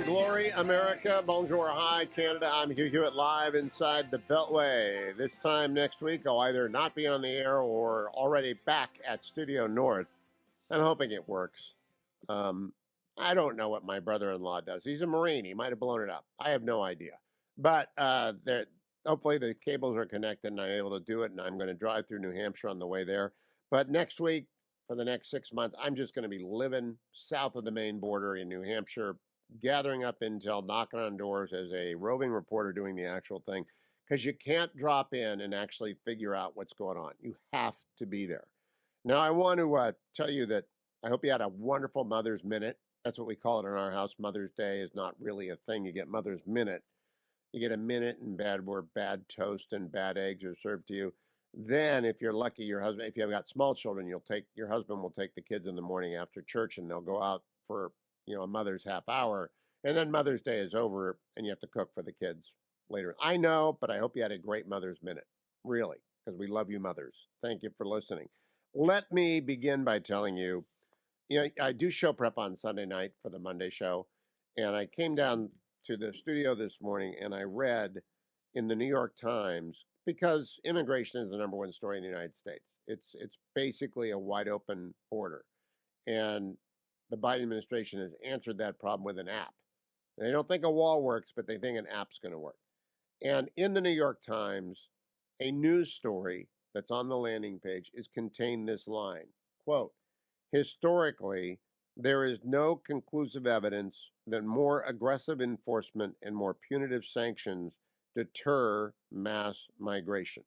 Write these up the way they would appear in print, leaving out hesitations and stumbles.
Glory, America. Bonjour, hi, Canada. I'm Hugh Hewitt, live inside the Beltway. This time next week, I'll either not be on the air or already back at Studio North. I'm hoping it works. I don't know what my brother-in-law does. He's a Marine. He might have blown it up. I have no idea. But hopefully the cables are connected and I'm able to do it, and I'm going to drive through New Hampshire on the way there. But next week, for the next 6 months, I'm just going to be living south of the Maine border in New Hampshire, gathering up intel, knocking on doors as a roving reporter doing the actual thing, because you can't drop in and actually figure out what's going on. You have to be there. Now, I want to tell you that I hope you had a wonderful Mother's Minute. That's what we call it in our house. Mother's Day is not really a thing. You get Mother's Minute. You get a minute in bed where bad toast and bad eggs are served to you. Then, if you're lucky, if you've got small children, your husband will take the kids in the morning after church, and they'll go out for a mother's half hour, and then Mother's Day is over, and you have to cook for the kids later. I know, but I hope you had a great Mother's Minute, really, because we love you, mothers. Thank you for listening. Let me begin by telling you, I do show prep on Sunday night for the Monday show, and I came down to the studio this morning and I read in the New York Times, because immigration is the number one story in the United States. It's basically a wide open border, and the Biden administration has answered that problem with an app. They don't think a wall works, but they think an app's going to work. And in the New York Times, a news story that's on the landing page is contained this line, quote, "Historically, there is no conclusive evidence that more aggressive enforcement and more punitive sanctions deter mass migration."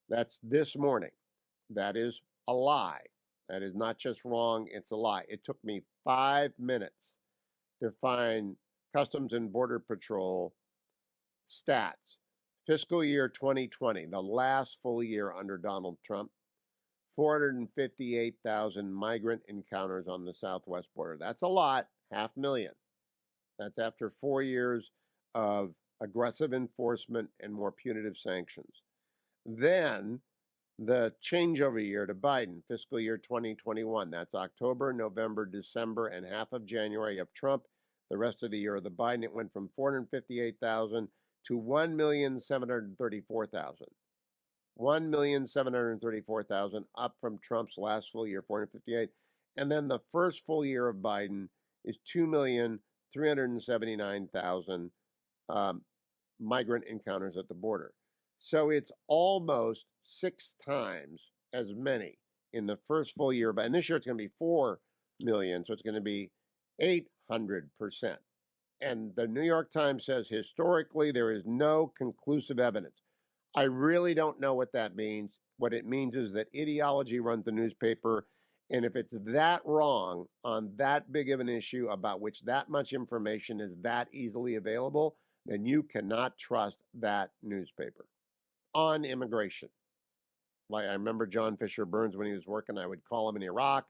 That's this morning. That is a lie. That is not just wrong, it's a lie. It took me 5 minutes to find Customs and Border Patrol stats. Fiscal year 2020, the last full year under Donald Trump, 458,000 migrant encounters on the southwest border. That's a lot, 500,000. That's after 4 years of aggressive enforcement and more punitive sanctions. Then the changeover year to Biden, fiscal year 2021. That's October, November, December, and half of January of Trump. The rest of the year of the Biden, it went from 458,000 to 1,734,000. 1,734,000, up from Trump's last full year, 458. And then the first full year of Biden is 2,379,000 migrant encounters at the border. So it's almost 6 times as many in the first full year. And this year it's going to be 4 million, so it's going to be 800%. And the New York Times says historically there is no conclusive evidence. I really don't know what that means. What it means is that ideology runs the newspaper, and if it's that wrong on that big of an issue about which that much information is that easily available, then you cannot trust that newspaper. On immigration, like I remember John Fisher Burns when he was working, I would call him in Iraq.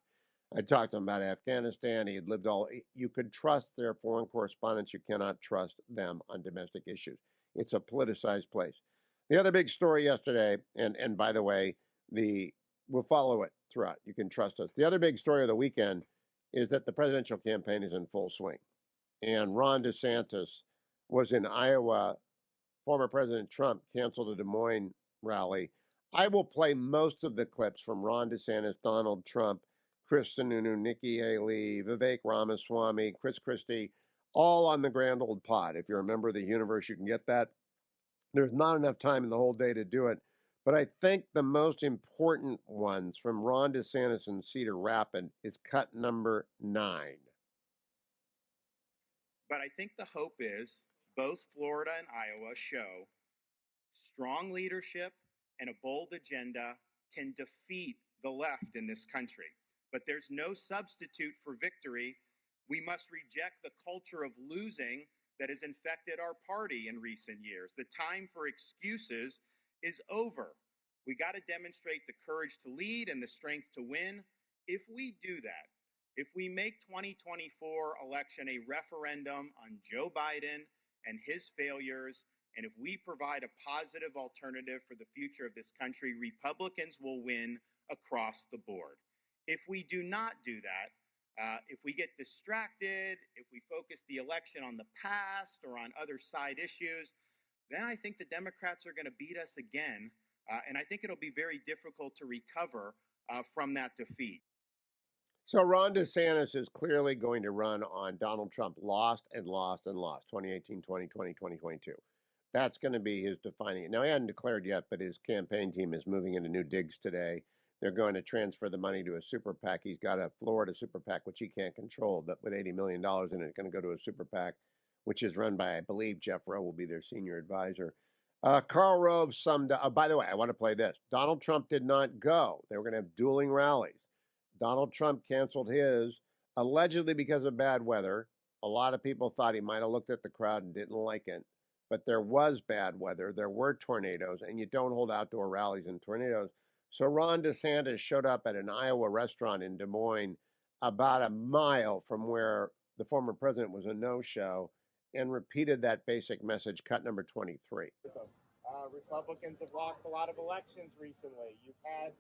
I talked to him about Afghanistan. He had lived you could trust their foreign correspondents. You cannot trust them on domestic issues. It's a politicized place. The other big story yesterday, and by the way, we'll follow it throughout. You can trust us. The other big story of the weekend is that the presidential campaign is in full swing. And Ron DeSantis was in Iowa. Former President Trump canceled a Des Moines rally. I will play most of the clips from Ron DeSantis, Donald Trump, Chris Sununu, Nikki Haley, Vivek Ramaswamy, Chris Christie, all on the Grand Old Pod. If you're a member of the universe, you can get that. There's not enough time in the whole day to do it. But I think the most important ones from Ron DeSantis and Cedar Rapids is cut number 9. But I think the hope is both Florida and Iowa show strong leadership and a bold agenda can defeat the left in this country. But there's no substitute for victory. We must reject the culture of losing that has infected our party in recent years. The time for excuses is over. We got to demonstrate the courage to lead and the strength to win. If we do that, if we make 2024 election a referendum on Joe Biden and his failures, and if we provide a positive alternative for the future of this country, Republicans will win across the board. If we do not do that, If we get distracted, if we focus the election on the past or on other side issues, then I think the Democrats are going to beat us again. And I think it'll be very difficult to recover from that defeat. So Ron DeSantis is clearly going to run on Donald Trump lost and lost and lost 2018, 2020, 2022. That's going to be his defining. Now, he hadn't declared yet, but his campaign team is moving into new digs today. They're going to transfer the money to a super PAC. He's got a Florida super PAC, which he can't control, but with $80 million in it, going to go to a super PAC, which is run by, I believe, Jeff Rowe will be their senior advisor. Karl Rove summed up. By the way, I want to play this. Donald Trump did not go. They were going to have dueling rallies. Donald Trump canceled his, allegedly because of bad weather. A lot of people thought he might have looked at the crowd and didn't like it. But there was bad weather. There were tornadoes, and you don't hold outdoor rallies in tornadoes. So Ron DeSantis showed up at an Iowa restaurant in Des Moines, about a mile from where the former president was a no-show, and repeated that basic message, cut number 23. Republicans have lost a lot of elections recently. You've had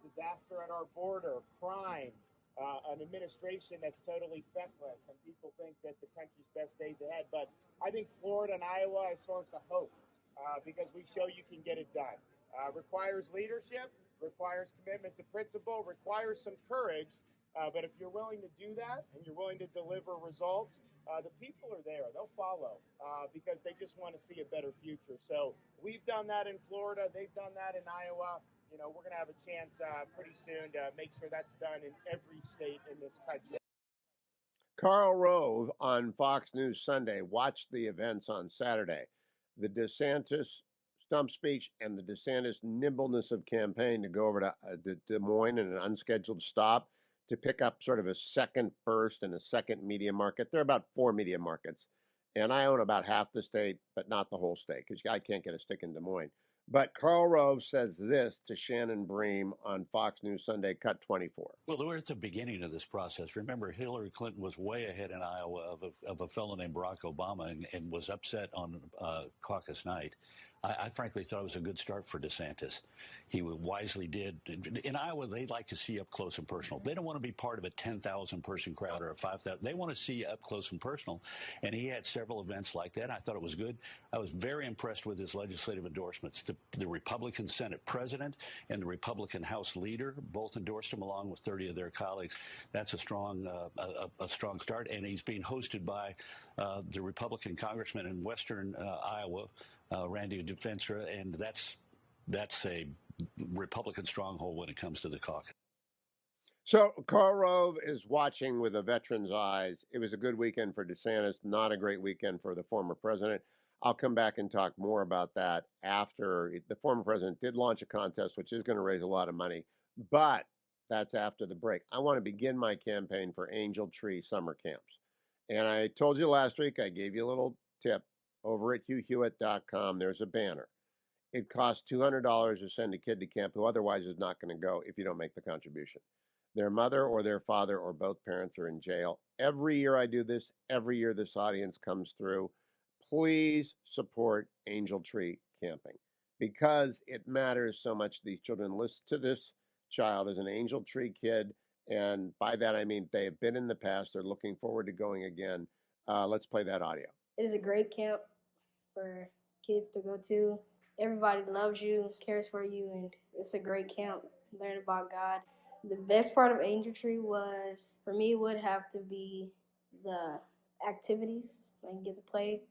disaster at our border, crime, an administration that's totally feckless, and people think that the country's best days ahead. But I think Florida and Iowa are a source of hope because we show you can get it done. Requires leadership, requires commitment to principle, requires some courage. But if you're willing to do that and you're willing to deliver results, the people are there. They'll follow because they just want to see a better future. So we've done that in Florida. They've done that in Iowa. You know, we're going to have a chance pretty soon to make sure that's done in every state in this country. Karl Rove on Fox News Sunday watched the events on Saturday. The DeSantis stump speech and the DeSantis nimbleness of campaign to go over to Des Moines in an unscheduled stop to pick up sort of a second burst and a second media market. There are about 4 media markets, and I own about half the state, but not the whole state because I can't get a stick in Des Moines. But Karl Rove says this to Shannon Bream on Fox News Sunday, cut 24. Well, we're at the beginning of this process. Remember, Hillary Clinton was way ahead in Iowa of a fellow named Barack Obama and was upset on caucus night. I frankly thought it was a good start for DeSantis. He wisely did. In Iowa, they like to see up close and personal. They don't want to be part of a 10,000 person crowd or a 5,000. They want to see up close and personal. And he had several events like that. I thought it was good. I was very impressed with his legislative endorsements. The Republican Senate president and the Republican House leader both endorsed him along with 30 of their colleagues. That's a strong start. And he's being hosted by the Republican congressman in western Iowa, Randy Defenstra, and that's a Republican stronghold when it comes to the caucus. So Karl Rove is watching with a veteran's eyes. It was a good weekend for DeSantis, not a great weekend for the former president. I'll come back and talk more about that after. The former president did launch a contest, which is going to raise a lot of money, but that's after the break. I want to begin my campaign for Angel Tree summer camps. And I told you last week, I gave you a little tip. Over at HughHewitt.com, there's a banner. It costs $200 to send a kid to camp who otherwise is not going to go if you don't make the contribution. Their mother or their father or both parents are in jail. Every year I do this. Every year this audience comes through. Please support Angel Tree Camping because it matters so much. These children listen to this child as an Angel Tree kid, and by that I mean they have been in the past. They're looking forward to going again. Let's play that audio. It is a great camp for kids to go to. Everybody loves you, cares for you, and it's a great camp. Learn about God. The best part of Angel Tree was, for me, would have to be the activities. Like you get to play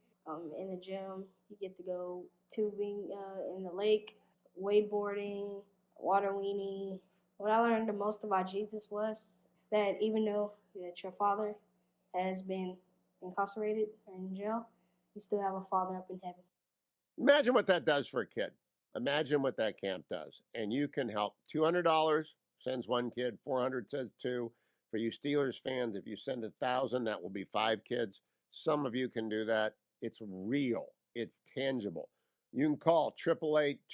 in the gym. You get to go tubing in the lake, wakeboarding, water weenie. What I learned the most about Jesus was that even though that your father has been incarcerated or in jail, you still have a father up in heaven. Imagine what that does for a kid. Imagine what that camp does. And you can help. $200 sends one kid, $400 says two. For you Steelers fans, if you send 1,000, that will be 5 kids. Some of you can do that. It's real. It's tangible. You can call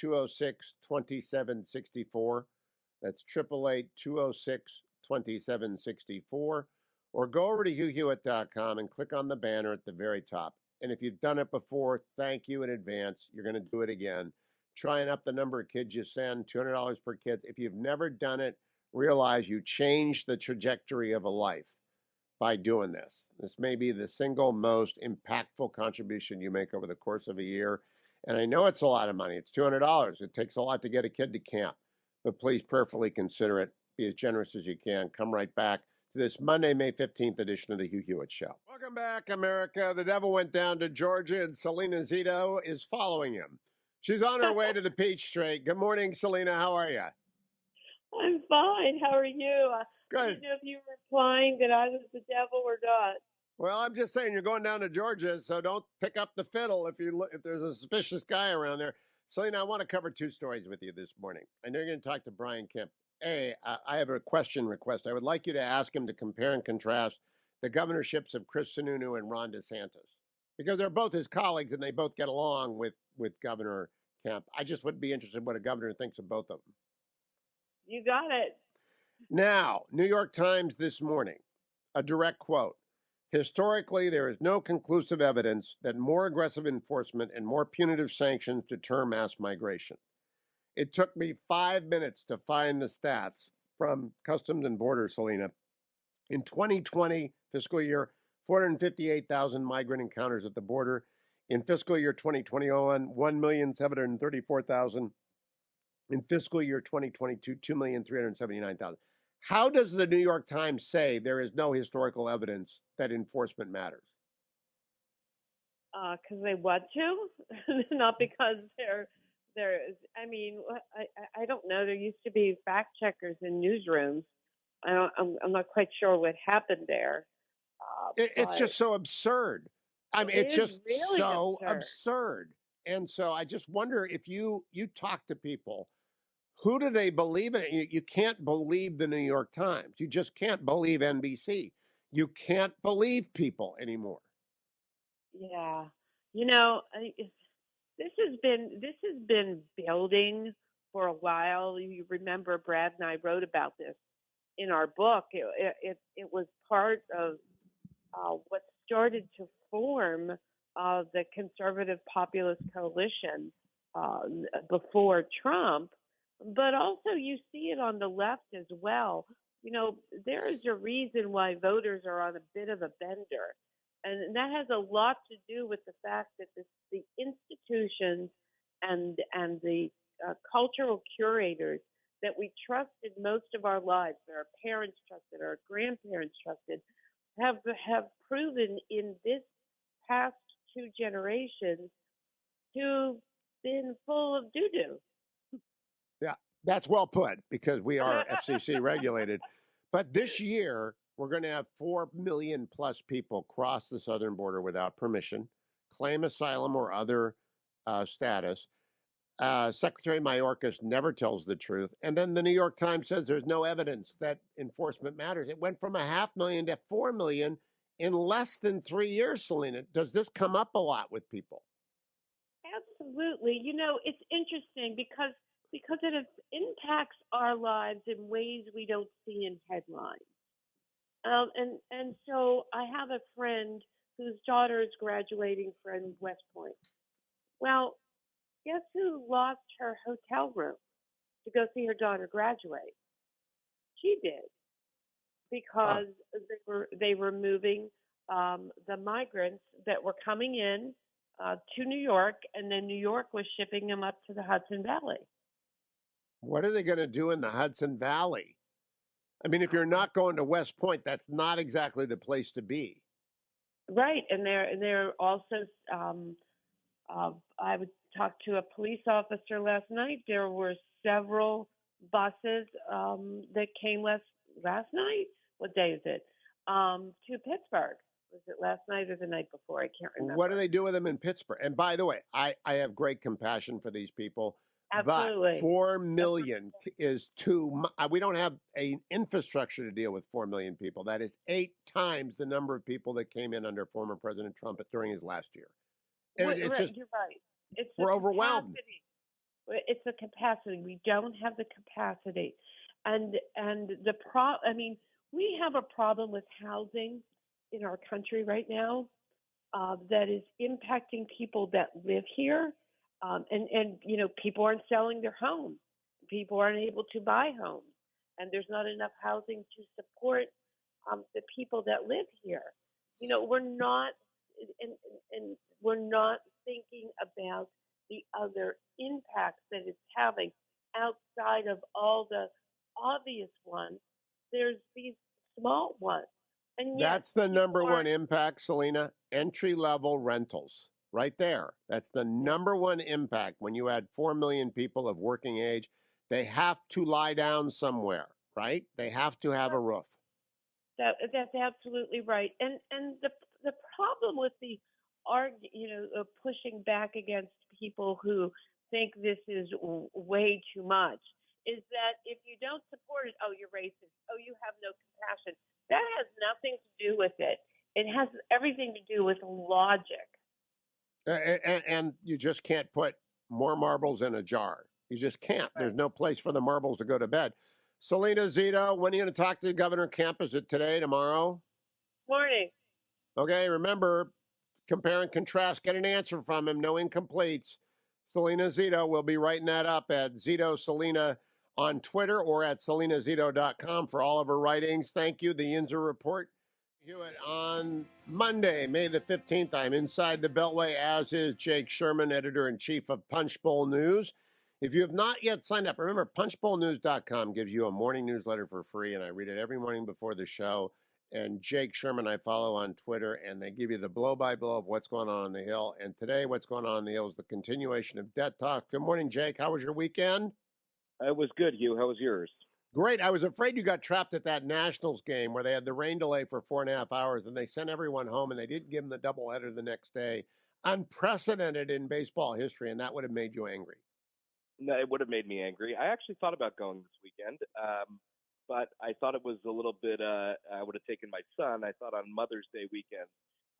888-206-2764. That's 888-206-2764. Or go over to HughHewitt.com and click on the banner at the very top. And if you've done it before, thank you in advance. You're going to do it again. Try and up the number of kids you send, $200 per kid. If you've never done it, realize you changed the trajectory of a life. by doing this. This may be the single most impactful contribution you make over the course of a year. And I know it's a lot of money. It's $200. It takes a lot to get a kid to camp. But please prayerfully consider it. Be as generous as you can. Come right back to this Monday, May 15th edition of the Hugh Hewitt Show. Welcome back, America. The devil went down to Georgia, and Salena Zito is following him. She's on her way to the Peach Strait. Good morning, Salena. How are you? I'm fine. How are you? Good. I didn't know if you were implying that I was the devil or not. Well, I'm just saying you're going down to Georgia, so don't pick up the fiddle if there's a suspicious guy around there. Selena, I want to cover two stories with you this morning. I know you're going to talk to Brian Kemp. I have a question request. I would like you to ask him to compare and contrast the governorships of Chris Sununu and Ron DeSantis, because they're both his colleagues and they both get along with Governor Kemp. I just would be interested in what a governor thinks of both of them. You got it. Now, New York Times this morning, a direct quote. Historically, there is no conclusive evidence that more aggressive enforcement and more punitive sanctions deter mass migration. It took me 5 minutes to find the stats from Customs and Border, Selena. In 2020, fiscal year, 458,000 migrant encounters at the border. In fiscal year 2021, 1,734,000. In fiscal year 2022, 2,379,000. How does the New York Times say there is no historical evidence that enforcement matters? Because they want to, not because they're. I mean, I don't know. There used to be fact checkers in newsrooms. I'm not quite sure what happened there. It's just so absurd. I mean, it's just really so absurd. And so I just wonder if you talk to people, who do they believe in? You can't believe the New York Times. You just can't believe NBC. You can't believe people anymore. Yeah, you know, this has been building for a while. You remember Brad and I wrote about this in our book. It was part of what started to form the conservative populist coalition before Trump. But also you see it on the left as well. You know, there is a reason why voters are on a bit of a bender. And that has a lot to do with the fact that the institutions and the cultural curators that we trusted most of our lives, that our parents trusted, our grandparents trusted, have proven in this past two generations to been full of doo-doo. Yeah, that's well put, because we are FCC regulated. But this year, we're going to have 4 million plus people cross the southern border without permission, claim asylum or other status. Secretary Mayorkas never tells the truth. And then the New York Times says there's no evidence that enforcement matters. It went from 500,000 to 4 million in less than 3 years, Selena. Does this come up a lot with people? Absolutely. You know, it's interesting because it impacts our lives in ways we don't see in headlines. And so I have a friend whose daughter is graduating from West Point. Well, guess who lost her hotel room to go see her daughter graduate? She did, because they were moving the migrants that were coming in to New York, and then New York was shipping them up to the Hudson Valley. What are they going to do in the Hudson Valley? I mean, if you're not going to West Point, that's not exactly the place to be. Right, and they're also. I would talk to a police officer last night. There were several buses that came last night. What day is it? To Pittsburgh. Was it last night or the night before? I can't remember. What do they do with them in Pittsburgh? And by the way, I have great compassion for these people. Absolutely. But 4 million is too much. We don't have an infrastructure to deal with 4 million people. That is 8 times the number of people that came in under former President Trump during his last year. It's just, you're right. we're overwhelmed. It's the capacity. We don't have the capacity. And we have a problem with housing in our country right now that is impacting people that live here. And you know, people aren't selling their homes. People aren't able to buy homes. And there's not enough housing to support the people that live here. We're not, and we're not thinking about the other impacts that it's having outside of all the obvious ones. There's these small ones, and yet That's the people number are. one impact, Salena. Entry-level rentals. Right there. That's the number one impact. When you add 4 million people of working age, they have to lie down somewhere, right? They have to have a roof. That's absolutely right. And the problem with the pushing back against people who think this is way too much is that if you don't support it, oh, you're racist. Oh, you have no compassion. That has nothing to do with it. It has everything to do with logic. And you just can't put more marbles in a jar. You just can't. Right. There's no place for the marbles to go to bed. Salena Zito, when are you going to talk to Governor Kemp? Is it today, tomorrow? Morning. Okay, remember, compare and contrast. Get an answer from him. No incompletes. Salena Zito, we'll be writing that up at Zito Salena on Twitter or at salenazito.com for all of her writings. Thank you. The Yinzer Report. Hewitt on Monday, May the 15th. I'm inside the Beltway, as is Jake Sherman, editor-in-chief of Punchbowl News. If you have not yet signed up, remember, punchbowlnews.com gives you a morning newsletter for free, and I read it every morning before the show. And Jake Sherman I follow on Twitter, and they give you the blow-by-blow of what's going on the Hill. And today, what's going on the Hill is the continuation of debt talk. Good morning, Jake. How was your weekend? It was good, Hugh. How was yours? Great. I was afraid you got trapped at that Nationals game where they had the rain delay for 4.5 hours, and they sent everyone home, and they didn't give them the doubleheader the next day. Unprecedented in baseball history, and that would have made you angry. No, it would have made me angry. I actually thought about going this weekend, but I thought it was a little bit. I would have taken my son. I thought on Mother's Day weekend,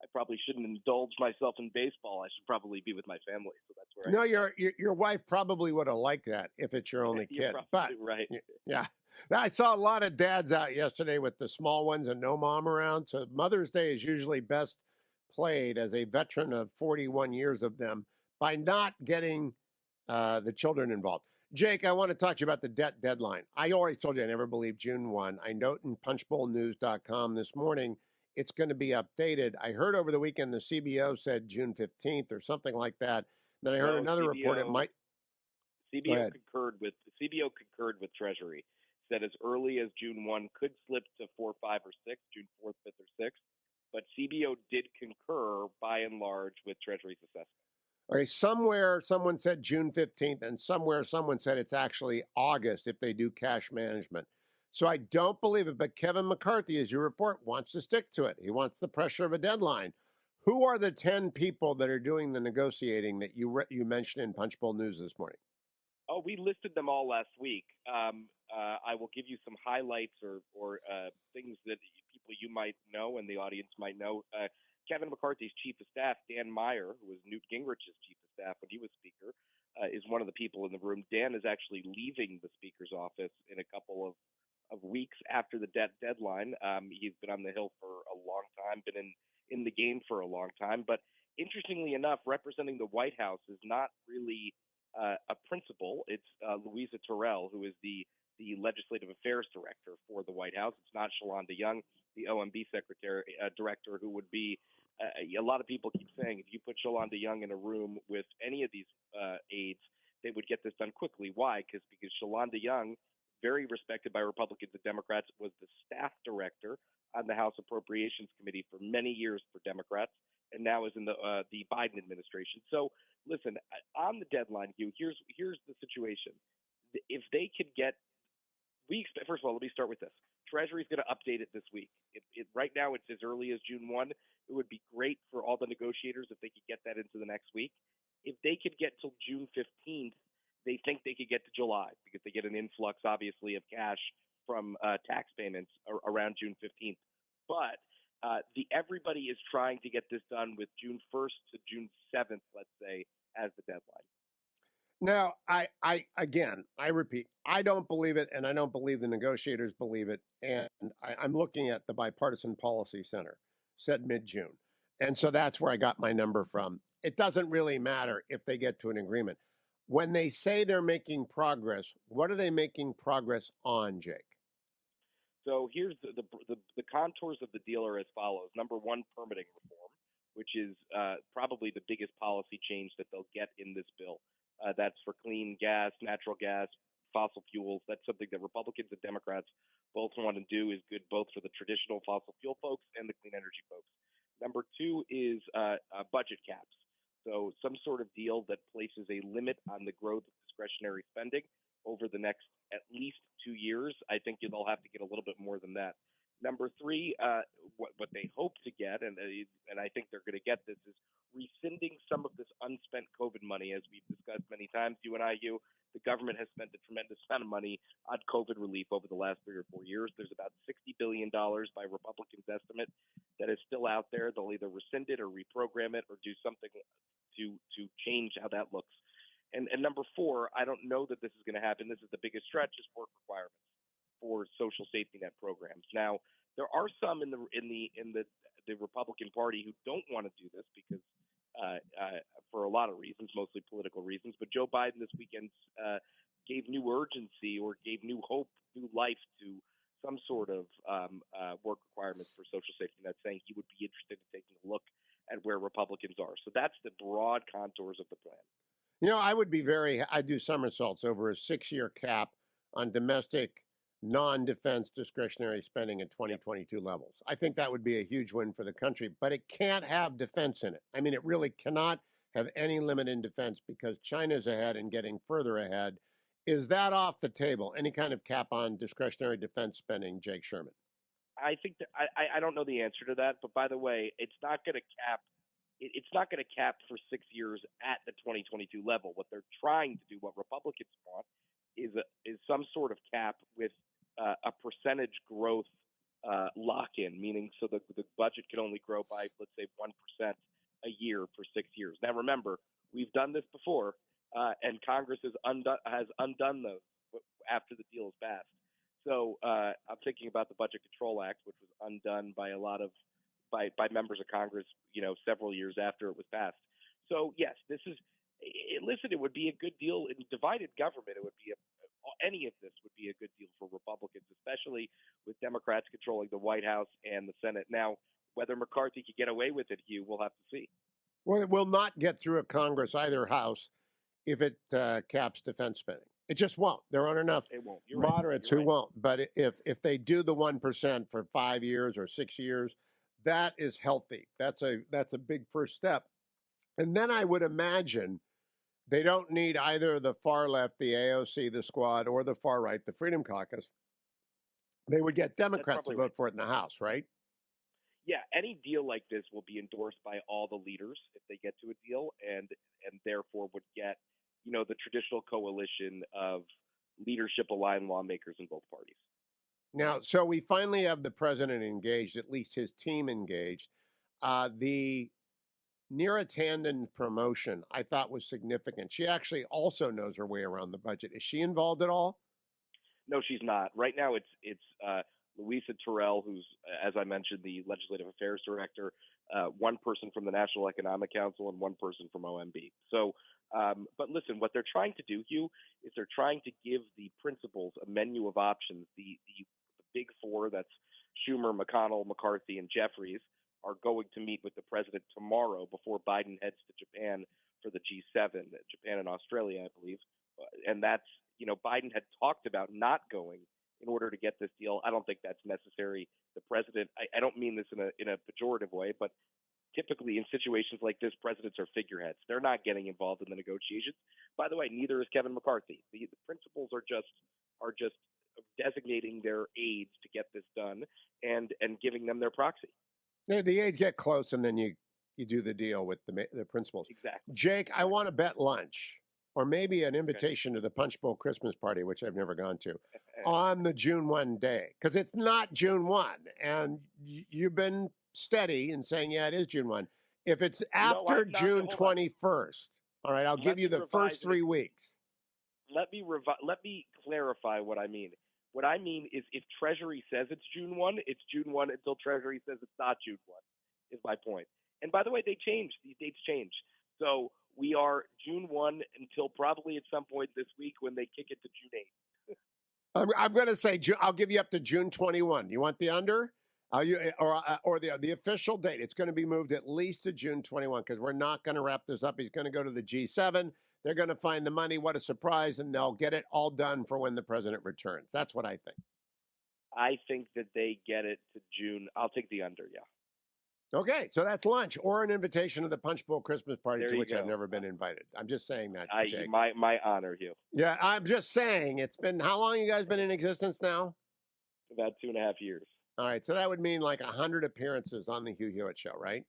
I probably shouldn't indulge myself in baseball. I should probably be with my family. So that's where. No, your wife probably would have liked that if it's your only kid. You're but right. Yeah, I saw a lot of dads out yesterday with the small ones and no mom around. So Mother's Day is usually best played as a veteran of 41 years of them by not getting the children involved. Jake, I want to talk to you about the debt deadline. I already told you I never believed June 1. I note in punchbowlnews.com this morning it's going to be updated. I heard over the weekend the CBO said June 15th or something like that. Then I heard another report it might. CBO concurred with Treasury. Said as early as June 1 could slip to 4, 5, or 6, June 4th, 5th, or 6th. But CBO did concur by and large with Treasury's assessment. Okay, somewhere someone said June 15th, and somewhere someone said it's actually August if they do cash management. So I don't believe it, but Kevin McCarthy, as you report, wants to stick to it. He wants the pressure of a deadline. Who are the 10 people that are doing the negotiating that you mentioned in Punchbowl News this morning? Oh, we listed them all last week. I will give you some highlights or things that people you might know and the audience might know. Kevin McCarthy's chief of staff, Dan Meyer, who was Newt Gingrich's chief of staff when he was speaker, is one of the people in the room. Dan is actually leaving the speaker's office in a couple of weeks after the debt deadline. He's been on the Hill for a long time, been in the game for a long time. But interestingly enough, representing the White House is not really a principal. It's Louisa Terrell, who is the legislative affairs director for the White House. It's not Shalonda Young, the OMB director, who would be. A lot of people keep saying if you put Shalonda Young in a room with any of these aides, they would get this done quickly. Why? Because Shalonda Young, very respected by Republicans and Democrats, was the staff director on the House Appropriations Committee for many years for Democrats, and now is in the Biden administration. So, listen, on the deadline, Hugh, here's the situation. If they could get, first of all, let me start with this. Treasury's going to update it this week. Right now, it's as early as June 1. It would be great for all the negotiators if they could get that into the next week. If they could get till June 15th, they think they could get to July because they get an influx, obviously, of cash from tax payments around June 15th. But everybody is trying to get this done with June 1st to June 7th, let's say, as the deadline. Now, I repeat, I don't believe it, and I don't believe the negotiators believe it. And I'm looking at the Bipartisan Policy Center, said mid-June. And so that's where I got my number from. It doesn't really matter if they get to an agreement. When they say they're making progress, what are they making progress on, Jake? So here's the contours of the deal are as follows. Number one, permitting reform, which is probably the biggest policy change that they'll get in this bill. That's for clean gas, natural gas, fossil fuels. That's something that Republicans and Democrats both want to do, is good both for the traditional fossil fuel folks and the clean energy folks. Number two is budget caps. So some sort of deal that places a limit on the growth of discretionary spending over the next at least 2 years. I think they'll have to get a little bit more than that. Number three, what they hope to get, and I think they're going to get this, is rescinding some of this unspent COVID money. As we've discussed many times, you and I, Hugh, the government has spent a tremendous amount of money on COVID relief over the last 3 or 4 years. There's about $60 billion by Republicans' estimate that is still out there. They'll either rescind it or reprogram it or do something to change how that looks. And number four, I don't know that this is going to happen. This is the biggest stretch, is work requirements for social safety net programs. Now, there are some in the Republican Party who don't want to do this because for a lot of reasons, mostly political reasons. But Joe Biden this weekend gave new urgency, or gave new hope, new life to some sort of work requirements for social safety net, saying he would be interested in taking a look at where Republicans are. So that's the broad contours of the plan. You know, I'd do somersaults over a 6-year cap on domestic non-defense discretionary spending at 2022 levels. I think that would be a huge win for the country, but it can't have defense in it. I mean, it really cannot have any limit in defense because China's ahead and getting further ahead. Is that off the table? Any kind of cap on discretionary defense spending, Jake Sherman? I think that I don't know the answer to that, but by the way, it's not going to cap. It's not going to cap for 6 years at the 2022 level. What they're trying to do, what Republicans want, is some sort of cap with a percentage growth lock-in, meaning so the budget can only grow by, let's say, 1% a year for 6 years. Now, remember, we've done this before, and Congress has undone those after the deal is passed. So I'm thinking about the Budget Control Act, which was undone by by members of Congress, several years after it was passed. So yes, this is. Listen, it would be a good deal in divided government. It would be any of this would be a good deal for Republicans, especially with Democrats controlling the White House and the Senate. Now, whether McCarthy could get away with it, Hugh, we'll have to see. Well, it will not get through a Congress, either house, if it caps defense spending. It just won't. There aren't enough moderates who won't. But if they do the 1% for 5 years or 6 years, that is healthy. That's a big first step. And then I would imagine they don't need either the far left, the AOC, the Squad, or the far right, the Freedom Caucus. They would get Democrats to vote for it in the House, right? Yeah, any deal like this will be endorsed by all the leaders if they get to a deal, and therefore would get, the traditional coalition of leadership-aligned lawmakers in both parties. Now, so we finally have the president engaged, at least his team engaged. The Neera Tanden promotion, I thought, was significant. She actually also knows her way around the budget. Is she involved at all? No, she's not. Right now, it's Louisa Terrell, who's, as I mentioned, the Legislative Affairs Director, one person from the National Economic Council, and one person from OMB. So, but listen, what they're trying to do, Hugh, is they're trying to give the principals a menu of options. The big four, that's Schumer, McConnell, McCarthy, and Jeffries, are going to meet with the president tomorrow before Biden heads to Japan for the G7, Japan and Australia, I believe. And that's, Biden had talked about not going in order to get this deal. I don't think that's necessary. The president, I don't mean this in a pejorative way, but typically in situations like this, presidents are figureheads. They're not getting involved in the negotiations. By the way, neither is Kevin McCarthy. The principals are just designating their aides to get this done and giving them their proxy. The aides get close, and then you do the deal with the principals. Exactly. Jake, I want to bet lunch, or maybe an invitation to the Punch Bowl Christmas party, which I've never gone to, on the June 1 day, because it's not June 1, and you've been steady in saying, yeah, it is June 1. If it's after June 21st, all right, I'll give you the first 3 weeks. Let me clarify what I mean. What I mean is, if Treasury says it's June 1, it's June 1 until Treasury says it's not June 1, is my point. And by the way, they change. These dates change. So we are June 1 until probably at some point this week when they kick it to June 8. I'm going to say I'll give you up to June 21. You want the under? Or the official date? It's going to be moved at least to June 21 because we're not going to wrap this up. He's going to go to the G7. They're going to find the money. What a surprise. And they'll get it all done for when the president returns. That's what I think. I think that they get it to June. I'll take the under, yeah. Okay, so that's lunch or an invitation to the Punch Bowl Christmas party There to you which go. I've never been invited. I'm just saying that, Jake. My honor, Hugh. Yeah, I'm just saying. It's been, how long you guys been in existence now? About 2.5 years. All right, so that would mean like 100 appearances on the Hugh Hewitt Show, right?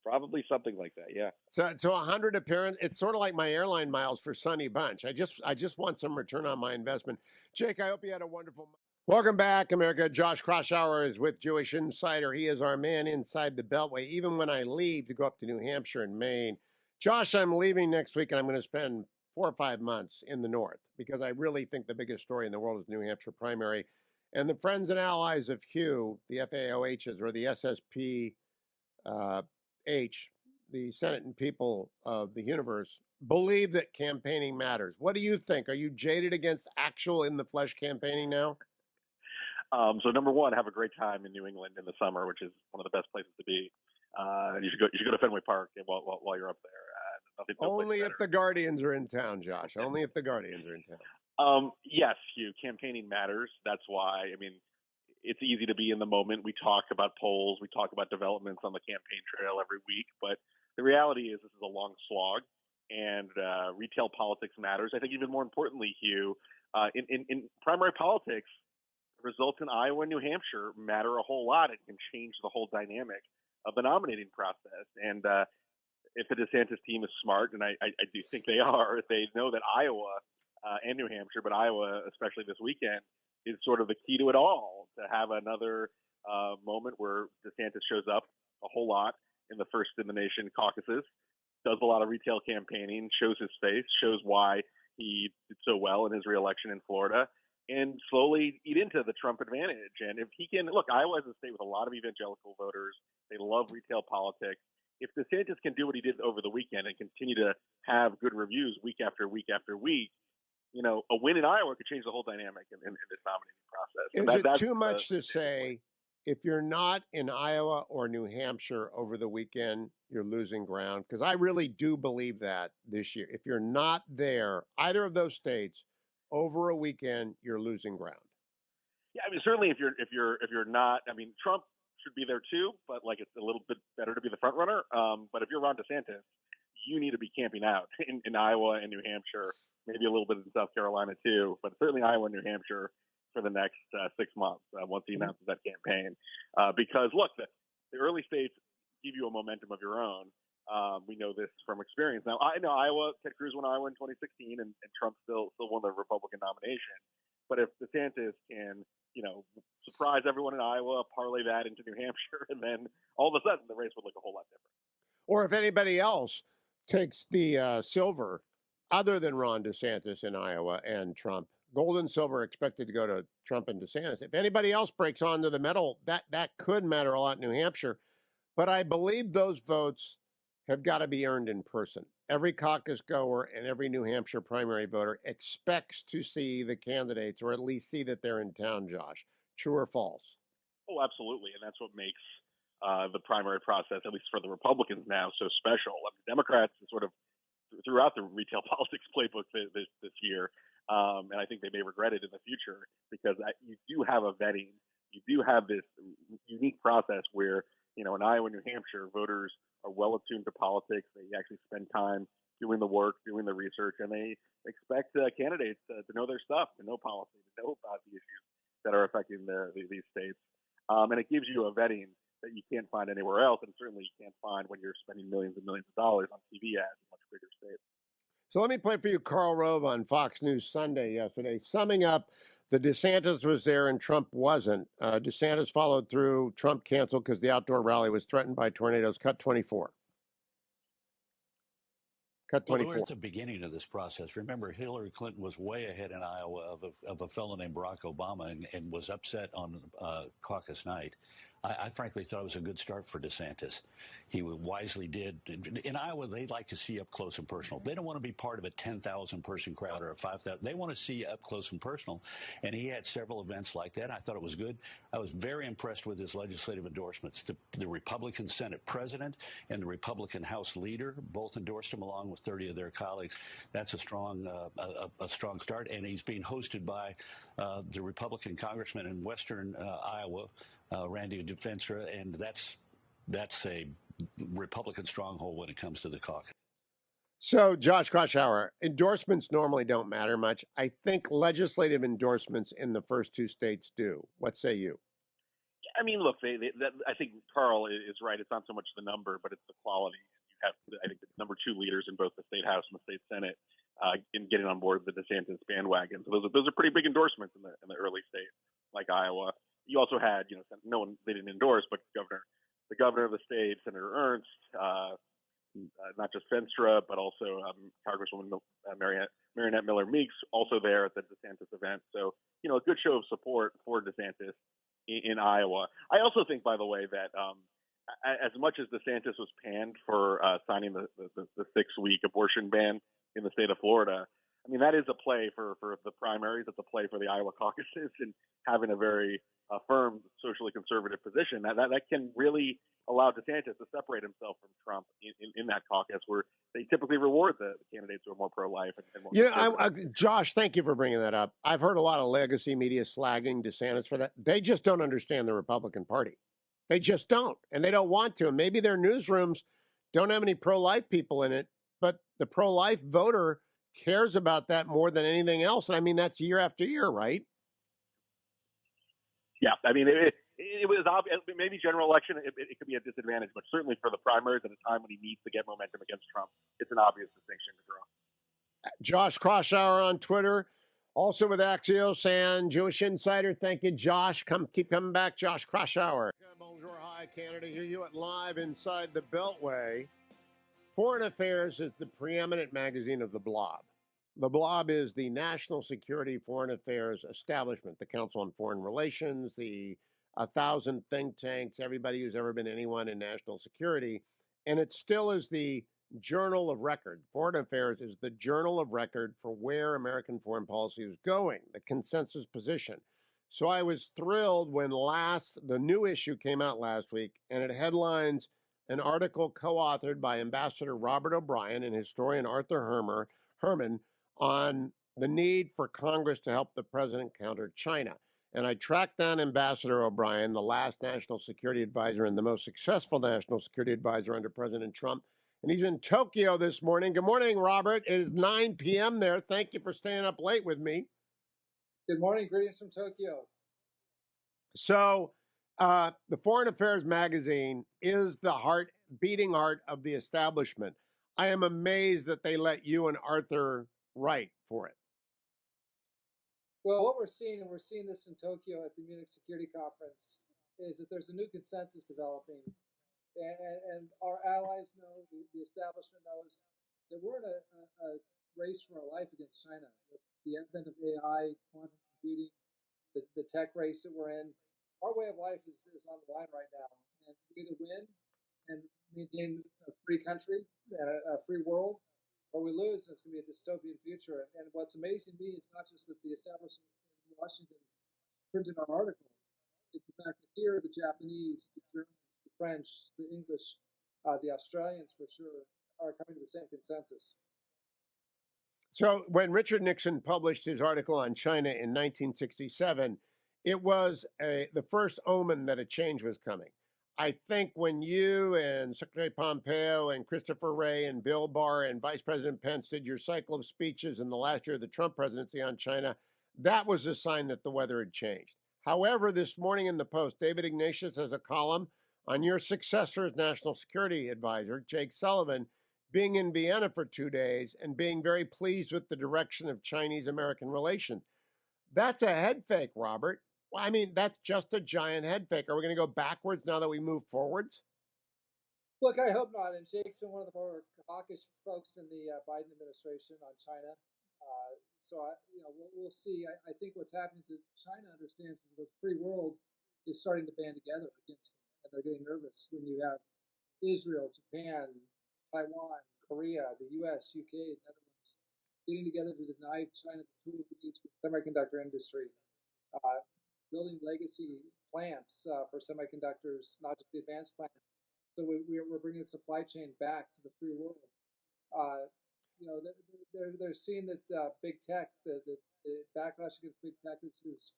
Probably something like that, yeah. So 100 appearances. It's sort of like my airline miles for Sunny Bunch. I just want some return on my investment. Jake, I hope you had a wonderful. Welcome back, America. Josh Kraushaar is with Jewish Insider. He is our man inside the Beltway. Even when I leave to go up to New Hampshire and Maine, Josh, I'm leaving next week, and I'm going to spend 4 or 5 months in the North because I really think the biggest story in the world is New Hampshire primary. And the friends and allies of Hugh, the FAOHs, or the SSP the Senate and People of the Universe, believe that campaigning matters. What do you think? Are you jaded against actual in-the-flesh campaigning now? So number one, have a great time in New England in the summer, which is one of the best places to be. You should go to Fenway Park while you're up there. Only if the Guardians are in town, Josh. Only if the Guardians are in town. Yes, Hugh, campaigning matters. That's why, it's easy to be in the moment. We talk about polls. We talk about developments on the campaign trail every week. But the reality is this is a long slog, and retail politics matters. I think even more importantly, Hugh, in primary politics, results in Iowa and New Hampshire matter a whole lot. It can change the whole dynamic of the nominating process. And if the DeSantis team is smart, and I do think they are, they know that Iowa and New Hampshire, but Iowa especially this weekend, is sort of the key to it all, to have another moment where DeSantis shows up a whole lot in the first in the nation caucuses, does a lot of retail campaigning, shows his face, shows why he did so well in his reelection in Florida, and slowly eat into the Trump advantage. And if he can, look, Iowa is a state with a lot of evangelical voters. They love retail politics. If DeSantis can do what he did over the weekend and continue to have good reviews week after week after week, a win in Iowa could change the whole dynamic in this nominating process. Is it too much to say if you're not in Iowa or New Hampshire over the weekend, you're losing ground? Because I really do believe that this year. If you're not there, either of those states, over a weekend, you're losing ground. Yeah, certainly if you're not, Trump should be there too, but it's a little bit better to be the front runner. But if you're Ron DeSantis, you need to be camping out in Iowa and New Hampshire, maybe a little bit in South Carolina too, but certainly Iowa and New Hampshire for the next 6 months once he announces that campaign. Because look, the early states give you a momentum of your own. We know this from experience. Now, I know Iowa, Ted Cruz won Iowa in 2016, and Trump still won the Republican nomination. But if DeSantis can, surprise everyone in Iowa, parlay that into New Hampshire, and then all of a sudden the race would look a whole lot different. Or if anybody else takes the silver other than Ron DeSantis in Iowa and Trump, gold and silver expected to go to Trump and DeSantis. If anybody else breaks onto the medal, that could matter a lot in New Hampshire. But I believe those votes have got to be earned in person. Every caucus goer and every New Hampshire primary voter expects to see the candidates, or at least see that they're in town, Josh. True or false? Oh, absolutely. And that's what makes the primary process, at least for the Republicans now, so special. Democrats sort of throughout the retail politics playbook this year, and I think they may regret it in the future, because you do have a vetting. You do have this unique process where, in Iowa and New Hampshire, voters are well attuned to politics. They actually spend time doing the work, doing the research, and they expect candidates to know their stuff, to know policy, to know about the issues that are affecting these states. And it gives you a vetting that you can't find anywhere else, and certainly you can't find when you're spending millions and millions of dollars on TV ads in much bigger states. So let me play for you Karl Rove on Fox News Sunday yesterday, summing up the DeSantis was there and Trump wasn't. DeSantis followed through. Trump canceled because the outdoor rally was threatened by tornadoes. Cut 24. Cut 24. Well, we're at the beginning of this process. Remember, Hillary Clinton was way ahead in Iowa of a fellow named Barack Obama and was upset on caucus night. I frankly thought it was a good start for DeSantis. He wisely did. In Iowa, they like to see up close and personal. They don't want to be part of a 10,000 person crowd or a 5,000. They want to see up close and personal. And he had several events like that. I thought it was good. I was very impressed with his legislative endorsements. The Republican Senate president and the Republican House leader both endorsed him along with 30 of their colleagues. That's a strong start. And he's being hosted by the Republican congressman in western Iowa, Randy Defenstra, and that's a Republican stronghold when it comes to the caucus. So, Josh Kraushaar, endorsements normally don't matter much. I think legislative endorsements in the first two states do. What say you? I mean, look, I think Carl is right. It's not so much the number, but it's the quality. You have, I think, the number two leaders in both the state house and the state senate in getting on board the DeSantis bandwagon. So those are pretty big endorsements in the early states like Iowa. You also had, no one they didn't endorse, but the governor of the state, Senator Ernst, not just Fenstra, but also Congresswoman Marionette Miller Meeks, also there at the DeSantis event. So, a good show of support for DeSantis in Iowa. I also think, by the way, that as much as DeSantis was panned for signing the 6-week abortion ban in the state of Florida, I mean, that is a play for the primaries. It's a play for the Iowa caucuses, and having a very firm socially conservative position that can really allow DeSantis to separate himself from Trump in that caucus, where they typically reward the candidates who are more pro-life. And more Josh, thank you for bringing that up. I've heard a lot of legacy media slagging DeSantis for that. They just don't understand the Republican Party. They just don't, and they don't want to. And maybe their newsrooms don't have any pro-life people in it, but the pro-life voter cares about that more than anything else. And I mean, that's year after year, right? Yeah, I mean, it was obvious. Maybe general election, it could be a disadvantage, but certainly for the primaries at a time when he needs to get momentum against Trump, it's an obvious distinction to draw. Josh Kraushaar on Twitter, also with Axios and Jewish Insider. Thank you, Josh. Keep coming back, Josh Kraushaar. Bonjour, hi, Canada. Hugh live inside the Beltway. Foreign Affairs is the preeminent magazine of the Blob. The Blob is the national security foreign affairs establishment, the Council on Foreign Relations, the 1,000 think tanks, everybody who's ever been anyone in national security. And it still is the journal of record. Foreign Affairs is the journal of record for where American foreign policy is going, the consensus position. So I was thrilled when the new issue came out last week, and it headlines an article co-authored by Ambassador Robert O'Brien and historian Arthur Herman on the need for Congress to help the president counter China. And I tracked down Ambassador O'Brien, the last national security advisor and the most successful national security advisor under President Trump. And he's in Tokyo this morning. Good morning, Robert. It is 9 p.m. there. Thank you for staying up late with me. Good morning. Greetings from Tokyo. So the Foreign Affairs magazine is the beating heart of the establishment. I am amazed that they let you and Arthur write for it. Well, what we're seeing, and we're seeing this in Tokyo at the Munich Security Conference, is that there's a new consensus developing. And our allies know, the establishment knows, that we're in a race for our life against China. With the advent of AI, quantum computing, the tech race that we're in, our way of life is on the line right now. And we either win and maintain a free country, a free world, or we lose, and it's going to be a dystopian future. And what's amazing to me is not just that the establishment in Washington printed our article, it's the fact that here the Japanese, the Germans, the French, the English, the Australians for sure, are coming to the same consensus. So when Richard Nixon published his article on China in 1967, it was the first omen that a change was coming. I think when you and Secretary Pompeo and Christopher Wray and Bill Barr and Vice President Pence did your cycle of speeches in the last year of the Trump presidency on China, that was a sign that the weather had changed. However, this morning in the Post, David Ignatius has a column on your successor as National Security Advisor, Jake Sullivan, being in Vienna for 2 days and being very pleased with the direction of Chinese-American relations. That's a head fake, Robert. Well, I mean, that's just a giant head fake. Are we going to go backwards now that we move forwards? Look, I hope not. And Jake's been one of the more hawkish folks in the Biden administration on China. So we'll see. I think what's happening to China understands the free world is starting to band together against them, and they're getting nervous when you have Israel, Japan, Taiwan, Korea, the U.S., UK, Netherlands getting together to deny China the tools it needs for the semiconductor industry, building legacy plants for semiconductors, not just the advanced plants. So we're bringing the supply chain back to the free world. You know, they're seeing that big tech, the backlash against big tech is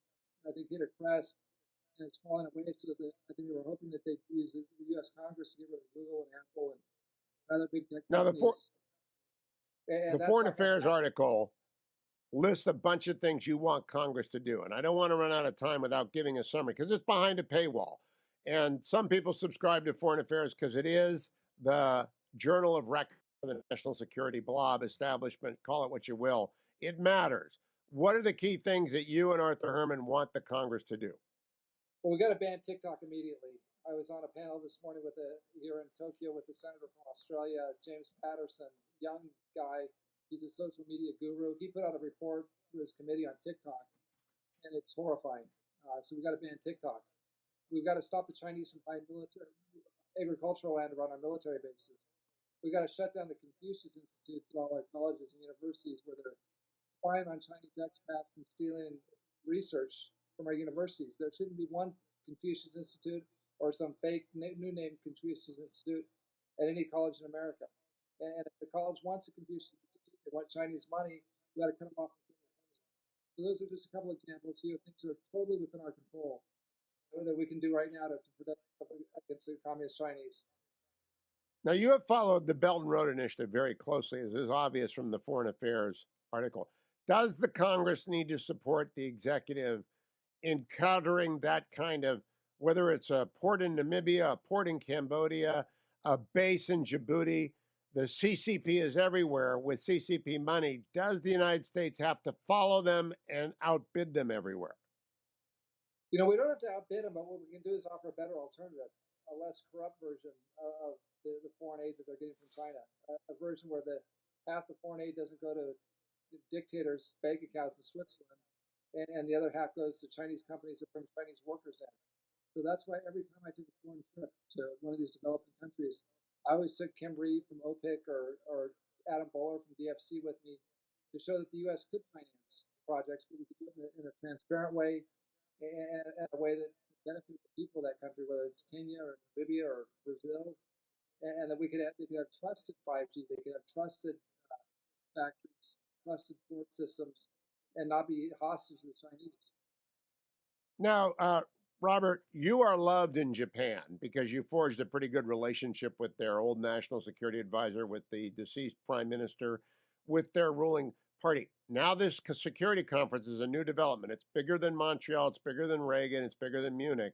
I think, hit a crest and it's fallen away. So that I think they were hoping that they'd use the U.S. Congress to get rid of Google and Apple and other big tech Now, companies. the Foreign Affairs article lists a bunch of things you want Congress to do. And I don't want to run out of time without giving a summary because it's behind a paywall. And some people subscribe to Foreign Affairs because it is the journal of record for the national security blob establishment. Call it what you will. It matters. What are the key things that you and Arthur Herman want the Congress to do? Well, we got to ban TikTok immediately. I was on a panel this morning here in Tokyo with the senator from Australia, James Patterson, young guy. He's a social media guru. He put out a report to his committee on TikTok, and it's horrifying. So we got to ban TikTok. We've got to stop the Chinese from buying agricultural land around our military bases. We got to shut down the Confucius Institutes at all our colleges and universities where they're spying on Chinese expats and stealing research from our universities. There shouldn't be one Confucius Institute or some fake new name Confucius Institute at any college in America. And if the college wants a Confucius Institute, they want Chinese money, we got to cut them off. So those are just a couple examples here of things that are totally within our control that we can do right now to protect against the communist Chinese. Now, you have followed the Belt and Road Initiative very closely, as is obvious from the Foreign Affairs article. Does the Congress need to support the executive in countering that kind of, whether it's a port in Namibia, a port in Cambodia, a base in Djibouti? The CCP is everywhere with CCP money. Does the United States have to follow them and outbid them everywhere? You know, we don't have to outbid them, but what we can do is offer a better alternative, a less corrupt version of the foreign aid that they're getting from China, a version where half the foreign aid doesn't go to dictators' bank accounts in Switzerland, and the other half goes to Chinese companies that bring Chinese workers in. So that's why every time I take a foreign trip to one of these developing countries, I always took Kim Reed from OPIC or Adam Bowler from DFC with me to show that the U.S. could finance projects, but we could do it in a transparent way and a way that benefits the people of that country, whether it's Kenya or Namibia or Brazil, and that they could have trusted 5G, they could have trusted factories, trusted port systems, and not be hostage to the Chinese. Now, Robert, you are loved in Japan because you forged a pretty good relationship with their old national security advisor, with the deceased prime minister, with their ruling party. Now this security conference is a new development. It's bigger than Montreal. It's bigger than Reagan. It's bigger than Munich.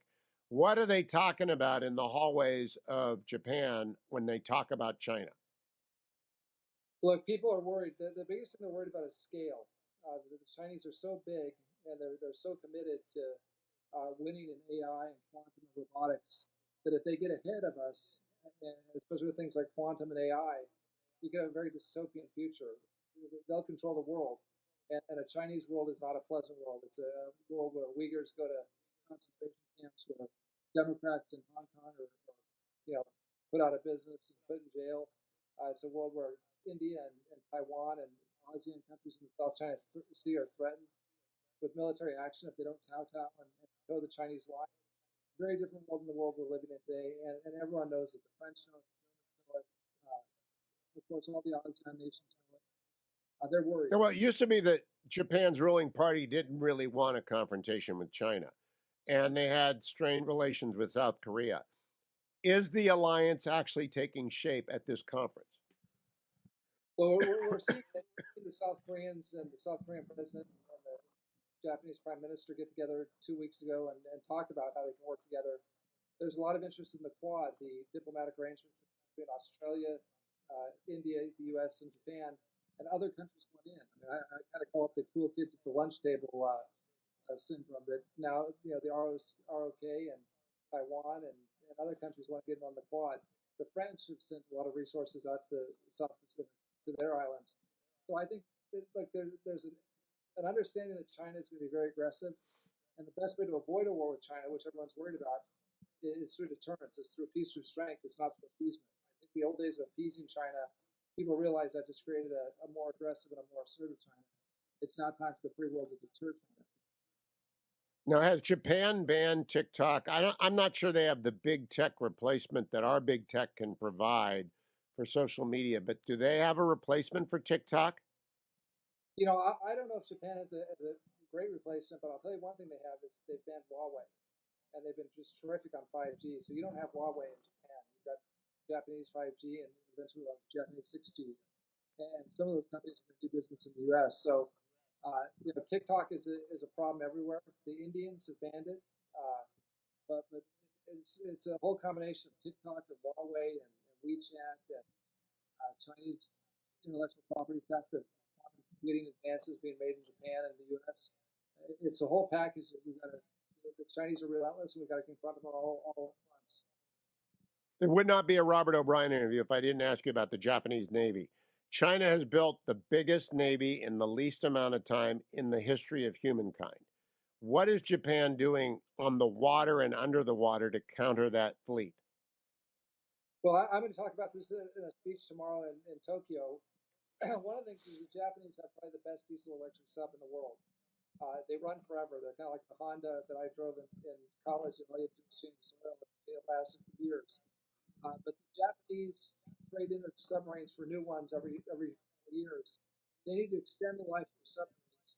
What are they talking about in the hallways of Japan when they talk about China? Look, people are worried. The biggest thing they're worried about is scale. The Chinese are so big and they're so committed to winning in AI and quantum and robotics that if they get ahead of us, and especially with things like quantum and AI, we could have a very dystopian future. They'll control the world, and a Chinese world is not a pleasant world. It's a world where Uyghurs go to concentration camps, where Democrats in Hong Kong are put out of business and put in jail. It's a world where India and Taiwan and ASEAN countries in the South China Sea are threatened with military action if they don't kowtow and toe the Chinese line. Very different world than the world we're living in today, and everyone knows it. The French know it, the Germans know it, of course, all the ASEAN nations know it. They're worried. Well, it used to be that Japan's ruling party didn't really want a confrontation with China, and they had strained relations with South Korea. Is the alliance actually taking shape at this conference? Well, we're seeing the South Koreans and the South Korean president and the Japanese prime minister get together 2 weeks ago and talk about how they can work together. There's a lot of interest in the Quad, the diplomatic arrangement between Australia, India, the U.S., and Japan, and other countries went in. I mean, I kind of call it the cool kids at the lunch table syndrome. That now, the ROK and Taiwan and other countries want to get in on the Quad. The French have sent a lot of resources out to the South Pacific, to their islands. So I think there's an understanding that China is going to be very aggressive, And the best way to avoid a war with China, which everyone's worried about, is through deterrence. It's through peace, through strength. It's not through appeasement. I think the old days of appeasing China, people realized that just created a more aggressive and a more assertive China. It's now time for the free world to deter China. Now, has Japan banned TikTok? I'm not sure they have the big tech replacement that our big tech can provide for social media, but do they have a replacement for TikTok? I don't know if Japan has a great replacement, but I'll tell you one thing they have is they've banned Huawei, and they've been just terrific on 5G. So you don't have Huawei in Japan. You've got Japanese 5G and eventually Japanese 6G, and some of those companies are going to do business in the U.S. So, TikTok is a problem everywhere. The Indians have banned it, but it's a whole combination of TikTok and Huawei and WeChat and Chinese intellectual property theft of computing advances being made in Japan and the U.S. It's a whole package that the Chinese are relentless, and we've got to confront them on all fronts. There would not be a Robert O'Brien interview if I didn't ask you about the Japanese Navy. China has built the biggest Navy in the least amount of time in the history of humankind. What is Japan doing on the water and under the water to counter that fleet? Well, I'm going to talk about this in a speech tomorrow in Tokyo. One of the things is the Japanese have probably the best diesel electric sub in the world. They run forever. They're kind of like the Honda that I drove in college, and all you have to do is change the oil. It lasts for years. But the Japanese trade in their submarines for new ones every years. They need to extend the life of their submarines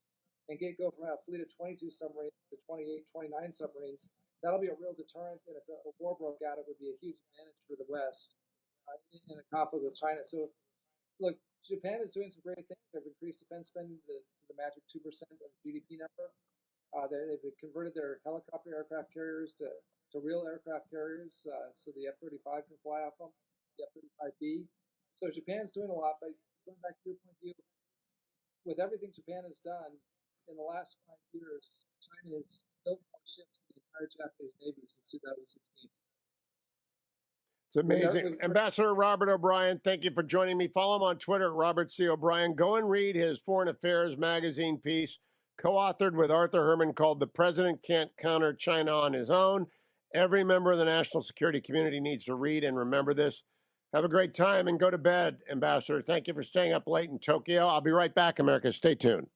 and go from a fleet of 22 submarines to 28, 29 submarines. That'll be a real deterrent, and if a war broke out, it would be a huge advantage for the West in a conflict with China. So, look, Japan is doing some great things. They've increased defense spending to the magic 2% of GDP number. They've converted their helicopter aircraft carriers to real aircraft carriers, so the F-35 can fly off them, the F-35B. So Japan's doing a lot, but going back to your point of view, with everything Japan has done in the last 5 years, China has built more ships than the entire Japanese Navy since 2016. It's amazing. Ambassador Robert O'Brien, thank you for joining me. Follow him on Twitter at Robert C. O'Brien. Go and read his Foreign Affairs magazine piece, co-authored with Arthur Herman, called The President Can't Counter China on His Own. Every member of the national security community needs to read and remember this. Have a great time and go to bed, Ambassador. Thank you for staying up late in Tokyo. I'll be right back, America. Stay tuned.